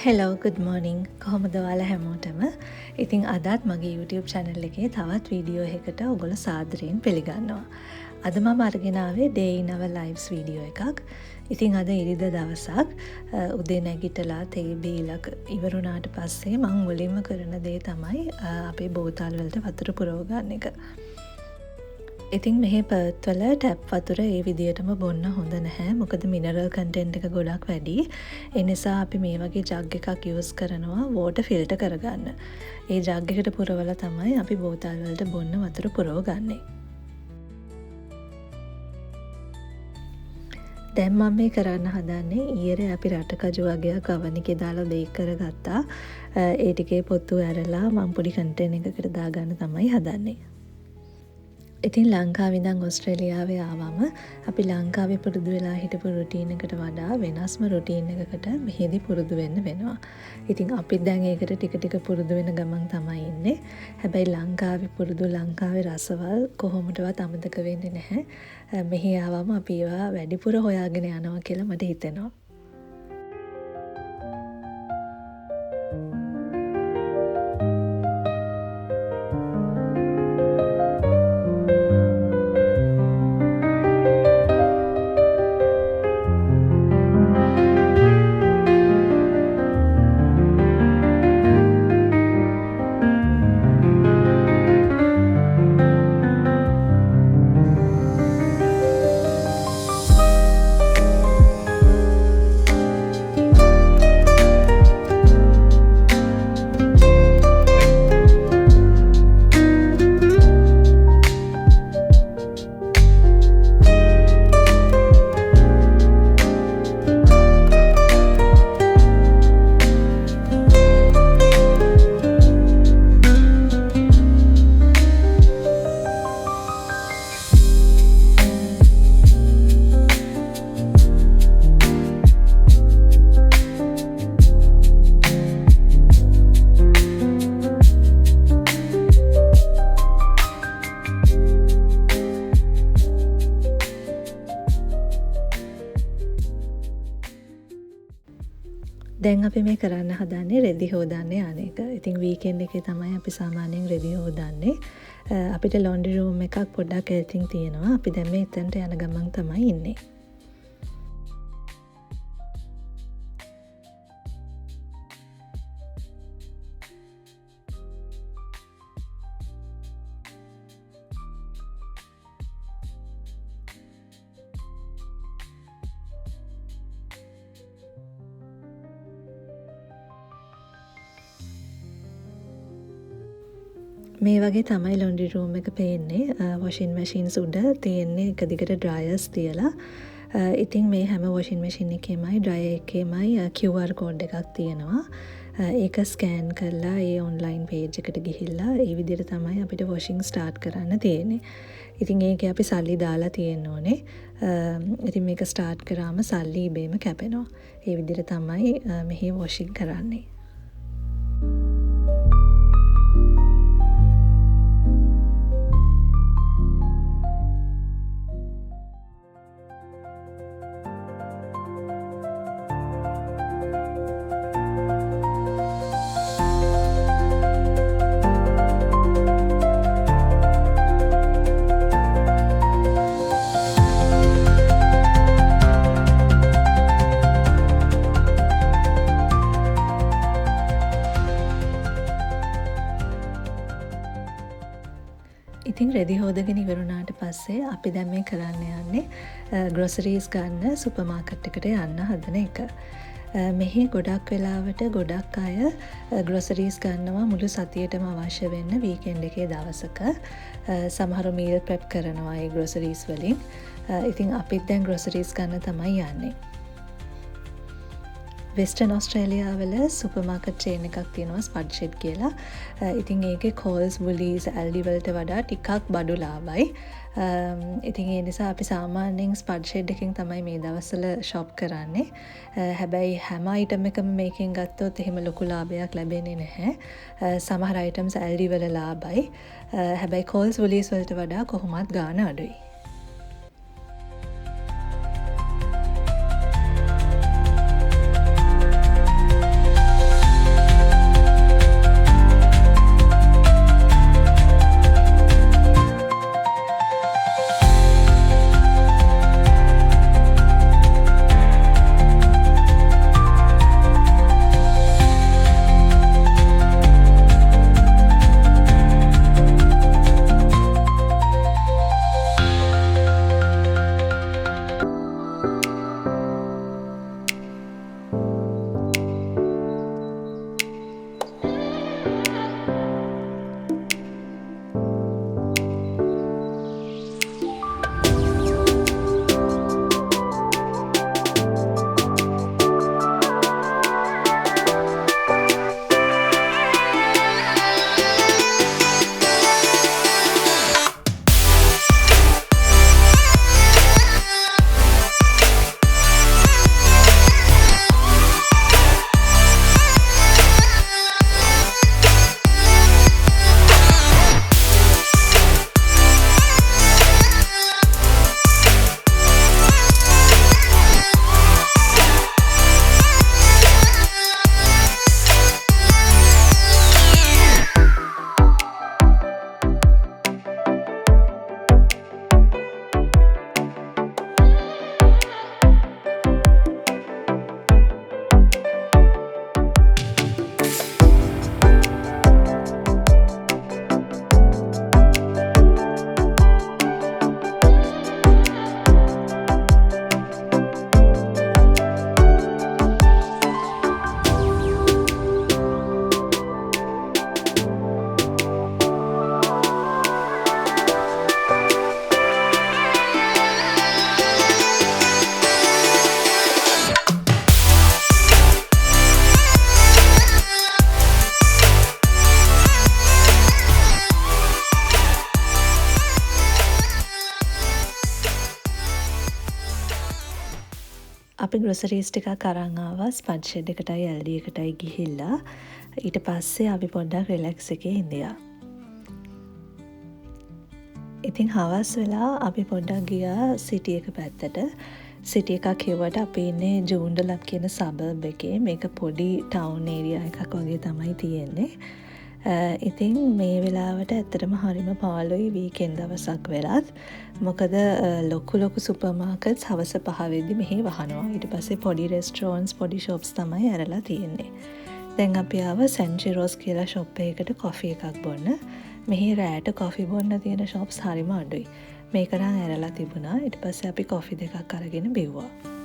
Hello good morning කොහොමද ඔයාලා හැමෝටම ඉතින් අදත් මගේ YouTube channel එකේ තවත් වීඩියෝ එකකට ඔයගොල්ලෝ සාදරයෙන් පිළිගන්නවා. අද මම අරගෙන ආවේ day in our lives video එකක්. ඉතින් අද ඉරිදා දවසක් උදේ නැගිටලා තේ බීලා ඉවර වුණාට පස්සේ මම මුලින්ම කරන දේ තමයි අපේ බෝතල් වලට වතුර පුරව ගන්න එක. ඉතින් මෙහි පර්ත් වල ටැප් වතුර ඒ විදියටම බොන්න හොඳ නැහැ. මොකද මිනරල් කන්ටෙන්ට් එක ගොඩක් වැඩි. ඒ නිසා අපි මේ වගේ ජග් එකක් යූස් කරනවා වෝටර් ෆිල්ටර් කරගන්න. ඒ ජග් එකට පුරවලා තමයි අපි බෝතල් වලට බොන්න වතුර පුරව ගන්නේ. දැන් මම මේ කරන්න හදන්නේ ඊයේ අපි රටකජු වගේක් oven එකේ දාලා බේක් කරගත්තා. ඒ ටිකේ පොත්තු ඇරලා මම පොඩි කන්ටේනර් එකකට දාගන්න තමයි හදන්නේ. ඉතින් ලංකාවේ ඉඳන් ඕස්ට්‍රේලියාවේ ආවම අපි ලංකාවේ පුරුදු වෙලා හිටපු රුටීන් එකට වඩා වෙනස්ම රුටීන් එකකට මෙහෙදි පුරුදු වෙන්න වෙනවා. ඉතින් අපි දැන් ඒකට ටික ටික පුරුදු වෙන ගමන් තමයි ඉන්නේ. හැබැයි ලංකාවේ පුරුදු ලංකාවේ රසවල් කොහොමදවත් අමතක වෙන්නේ නැහැ. මෙහි ආවම අපි ඒවා වැඩිපුර හොයාගෙන යනවා කියලා මට හිතෙනවා. දැන් අපි මේ කරන්න හදන්නේ රෙදි හොදන්නේ අනේක. ඉතින් වීකෙන්ඩ් එකේ තමයි අපි සාමාන්‍යයෙන් රෙදි හොදන්නේ. අපිට ලොන්ඩරි රූම් එකක් පොඩ්ඩක් එල්තින් තියෙනවා. අපි දැන් මේ එතනට යන ගමන් තමයි ඉන්නේ. මේ වගේ තමයි ලොන්ඩරි රූම් එක පේන්නේ. වොෂින් මැෂින්ස් උඩ තියෙන්නේ එක දිගට ඩ්‍රයර්ස් තියලා. ඉතින් මේ හැම washing machine එකේමයි dryer එකේමයි QR code එකක් තියෙනවා. ඒක ස්කෑන් කරලා ඒ ඔන්ලයින් පේජ් එකට ගිහිල්ලා ඒ විදිහට තමයි අපිට වොෂින් ස්ටාර්ට් කරන්න තියෙන්නේ. ඉතින් ඒකේ අපි සල්ලි දාලා තියෙන්න ඕනේ. ඉතින් මේක ස්ටාර්ට් කරාම සල්ලි ඉබේම කැපෙනවා. ඒ විදිහට තමයි මෙහි වොෂින් කරන්නේ. ඉතින් රෙදි හොදගෙන ඉවරුණාට පස්සේ අපි දැන් මේ කරන්න යන්නේ ග්‍රොසරීස් ගන්න සුපර් මාකට් එකට යන්න හදන එක. මෙහි ගොඩක් වෙලාවට ගොඩක් අය ග්‍රොසරීස් ගන්නවා මුළු සතියටම අවශ්‍ය වෙන්න වීකෙන්ඩ් එකේ දවසක. සමහර මීල් ප්‍රෙප් කරනවා ඒ ග්‍රොසරීස් වලින්. ඉතින් අපිත් දැන් ග්‍රොසරීස් ගන්න තමයි යන්නේ. වෙස්ටර්න් ඔස්ට්‍රේලියාවල සුපර්මාකට් චේන් එකක් තියෙනවා ස්පඩ්ෂෙඩ් කියලා. ඉතින් ඒකේ කෝල්ස් වුලීස් ඇල්ඩි වලට වඩා ටිකක් බඩු ලාභයි. ඉතින් ඒ නිසා අපි සාමාන්‍යයෙන් ස්පඩ්ෂෙඩ් එකෙන් තමයි මේ දවස්වල ෂොප් කරන්නේ. හැබැයි හැම අයිටම් එකම මේකෙන් ගත්තොත් එහෙම ලොකු ලාභයක් ලැබෙන්නේ නැහැ. සමහර අයිටම්ස් ඇල්ඩි වල ලාභයි. හැබැයි කෝල්ස් වුලීස් වලට වඩා කොහොමත් ගාණ අඩුයි. අපි ග්‍රොසරීස් ටිකක් අරන් ආවා ස්පන්ජ් ෂෙඩ් එකටයි LD එකටයි ගිහිල්ලා ඊට පස්සේ අපි පොඩ්ඩක් රිලැක්ස් එකේ ඉඳියා. ඉතින් හවස් වෙලා අපි පොඩ්ඩක් ගියා සිටි එක පැත්තට. සිටි එකක් කියවට අපි ඉන්නේ ජූන්ඩලප් කියන සබර්බ් එකේ. මේක පොඩි ටවුන් ඒරියා එකක් වගේ තමයි තියෙන්නේ. ඉතින් මේ වෙලාවට ඇත්තටම හරිම පාළුයි වීකෙන්ඩ් දවසක් වෙලත්. මොකද ලොකු සුපර්මාකට්ස් හවස 5 වෙද්දි මෙහි වහනවා. ඊට පස්සේ පොඩි රෙස්ටරන්ට්ස් පොඩි ෂොප්ස් තමයි ඇරලා තියෙන්නේ. දැන් අපි ආව සෙන්චිරෝස් කියලා ෂොප් එකකට කොෆි එකක් බොන්න. මෙහි රෑට කොෆි බොන්න තියෙන ෂොප්ස් හරිම අඩුයි. මේක නම් ඇරලා තිබුණා. ඊට පස්සේ අපි කොෆි දෙකක් අරගෙන බිව්වා.